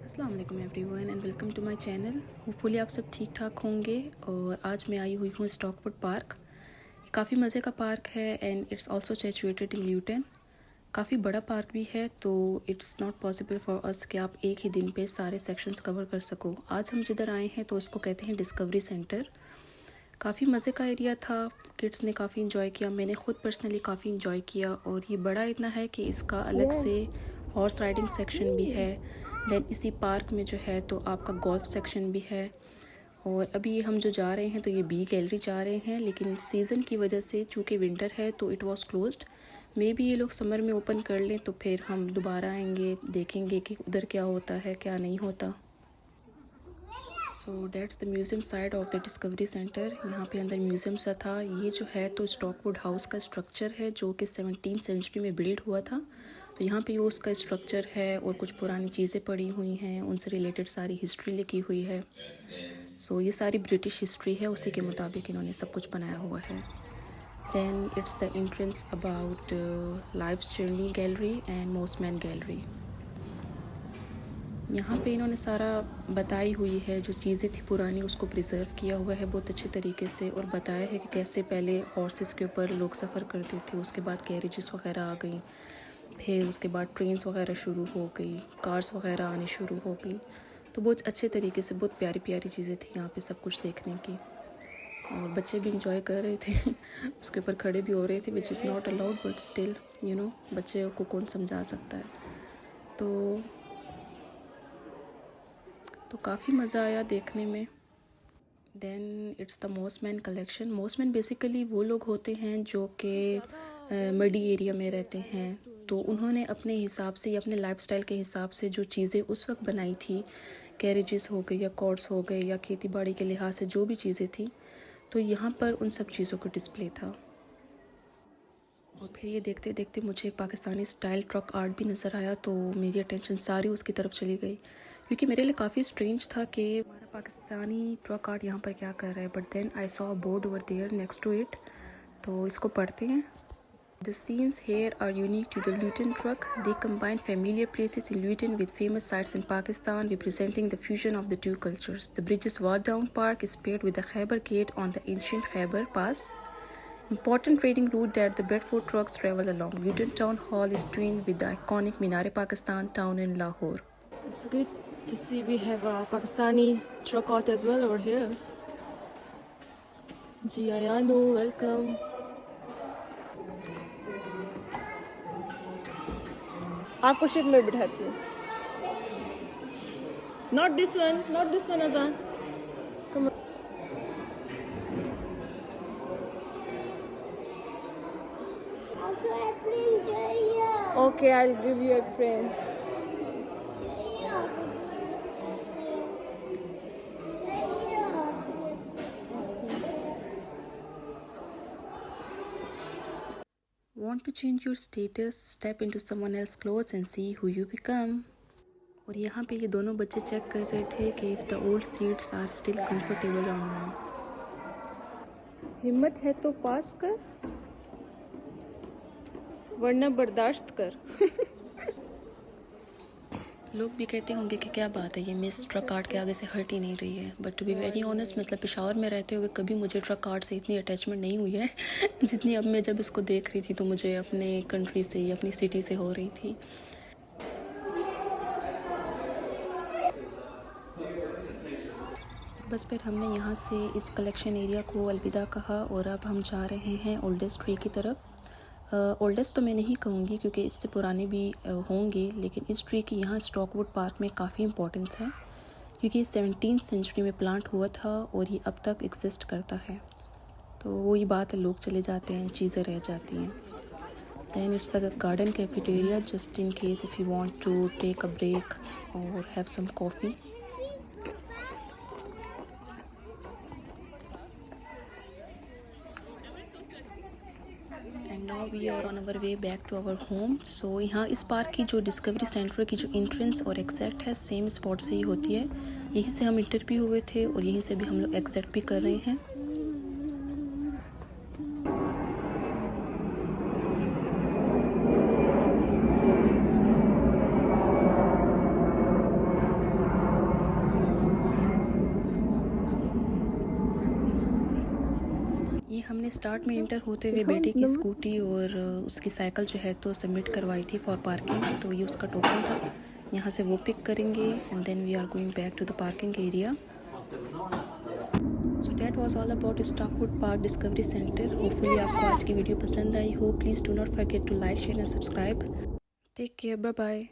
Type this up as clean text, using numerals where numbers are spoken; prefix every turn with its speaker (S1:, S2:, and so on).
S1: अस्सलाम वालेकुम everyone and welcome to my channel. Hopefully आप सब ठीक ठाक होंगे। और आज मैं आई हुई हूँ स्टॉकवुड पार्क। ये काफ़ी मज़े का पार्क है and it's also situated in Luton. काफ़ी बड़ा पार्क भी है, तो it's not possible for us कि आप एक ही दिन पे सारे सेक्शंस कवर कर सको। आज हम जिधर आए हैं तो इसको कहते हैं डिस्कवरी सेंटर। काफ़ी मज़े का एरिया था, किड्स ने काफ़ी इन्जॉय किया, मैंने ख़ुद पर्सनली काफ़ी इन्जॉय किया। और ये बड़ा इतना है कि इसका अलग से हॉर्स राइडिंग सेक्शन भी है। देन इसी पार्क में जो है तो आपका गोल्फ सेक्शन भी है। और अभी हम जो जा रहे हैं तो ये बी गैलरी जा रहे हैं, लेकिन सीज़न की वजह से चूँकि विंटर है तो it was closed. May be ये लोग समर में ओपन कर लें तो फिर हम दोबारा आएंगे, देखेंगे कि उधर क्या होता है क्या नहीं होता। So that's the museum side of the discovery centre. यहाँ पे अंदर म्यूज़ियम सा था। ये जो है तो स्टॉकवुड हाउस का स्ट्रक्चर है जो कि 17th सेंचुरी में बिल्ड हुआ था। तो यहाँ पे वो उसका स्ट्रक्चर है और कुछ पुरानी चीज़ें पड़ी हुई हैं, उनसे रिलेटेड सारी हिस्ट्री लिखी हुई है। सो ये सारी ब्रिटिश हिस्ट्री है, उसी के मुताबिक इन्होंने सब कुछ बनाया हुआ है। Then it's the entrance about life's journey gallery and Mossman gallery. यहाँ पे इन्होंने सारा बताई हुई है, जो चीज़ें थी पुरानी उसको प्रिजर्व किया हुआ है बहुत अच्छे तरीके से। और बताया है कि कैसे पहले हॉर्सेस के ऊपर लोग सफ़र करते थे, उसके बाद कैरेजेस वगैरह आ गई, फिर उसके बाद ट्रेन्स वगैरह शुरू हो गई, कार्स वगैरह आनी शुरू हो गई। तो बहुत अच्छे तरीके से बहुत प्यारी प्यारी चीज़ें थी यहाँ पे सब कुछ देखने की। और बच्चे भी इंजॉय कर रहे थे उसके ऊपर खड़े भी हो रहे थे, which is not allowed, but still बच्चे को कौन समझा सकता है। तो काफ़ी मज़ा आया देखने में। Then it's the Mossman collection. Mossman basically वो लोग होते हैं जो कि मडी एरिया में रहते हैं, तो उन्होंने अपने हिसाब से या अपने लाइफस्टाइल के हिसाब से जो चीज़ें उस वक्त बनाई थी, कैरेजेस हो गए या कॉर्ड्स हो गए या खेती बाड़ी के लिहाज से जो भी चीज़ें थी, तो यहाँ पर उन सब चीज़ों का डिस्प्ले था। और फिर ये देखते देखते मुझे एक पाकिस्तानी स्टाइल ट्रक आर्ट भी नज़र आया, तो मेरी अटेंशन सारी उसकी तरफ चली गई, क्योंकि मेरे लिए काफ़ी स्ट्रेंज था कि हमारा पाकिस्तानी ट्रक आर्ट यहाँ पर क्या कर रहा है। But then I saw a board over there next to it, तो इसको पढ़ते हैं। The scenes here are unique to the Luton truck. They combine familiar places in Luton with famous sites in Pakistan, representing the fusion of the two cultures. The bridge's Wardown Park is paired with the Khyber Gate on the ancient Khyber Pass, important trading route that the Bedford trucks travel along. Luton Town Hall is twinned with the iconic Minar-e-Pakistan town in Lahore. It's good to see we have a Pakistani truck art as well over here. Ji Ayano, welcome. आपको sheet में बिठाती हूँ। Not this one Azan. Come on.
S2: Also apron चाहिए।
S1: Okay, I'll give you a pen. Want to change your status? Step into someone else's clothes and see who you become. और यहाँ पे ये दोनों बच्चे चेक कर रहे थे कि if the old seats are still comfortable or not. हिम्मत है तो पास कर, वरना बर्दाश्त कर। लोग भी कहते होंगे कि क्या बात है, ये मिस ट्रक आर्ट के आगे से हट ही नहीं रही है। But to be very honest, मतलब पेशावर में रहते हुए कभी मुझे ट्रक आर्ट से इतनी अटैचमेंट नहीं हुई है जितनी अब मैं जब इसको देख रही थी तो मुझे अपने कंट्री से या अपनी सिटी से हो रही थी। बस फिर हमने यहाँ से इस कलेक्शन एरिया को अलविदा कहा और अब हम जा रहे हैं ओल्डेस्ट ट्री की तरफ। ओल्डेस्ट तो मैं नहीं कहूँगी क्योंकि इससे पुराने भी होंगे, लेकिन इस ट्री की यहाँ स्टॉकवुड पार्क में काफ़ी इम्पोर्टेंस है, क्योंकि 17th सेंचुरी में प्लांट हुआ था और ये अब तक एग्जिस्ट करता है। तो वही बात है, लोग चले जाते हैं, चीज़ें रह जाती हैं। Then it's a garden cafeteria just in case if you want to take a break और have some coffee. Now we are on our way back to our home. So यहाँ इस पार्क की जो डिस्कवरी सेंटर की जो entrance और exit है same spot से ही होती है। यहीं से हम इंटर भी हुए थे और यहीं से भी हम लोग एग्जिट भी कर रहे हैं। हमने स्टार्ट में इंटर होते हुए बेटे की स्कूटी और उसकी साइकिल जो है तो सबमिट करवाई थी फॉर पार्किंग, तो ये उसका टोकन था। यहाँ से वो पिक करेंगे and then we are going back to the parking area. So that was all about Stockwood Park Discovery Centre. Hopefully आपको आज की वीडियो पसंद आई हो। Please do not forget to like, share and subscribe. Take care, bye bye.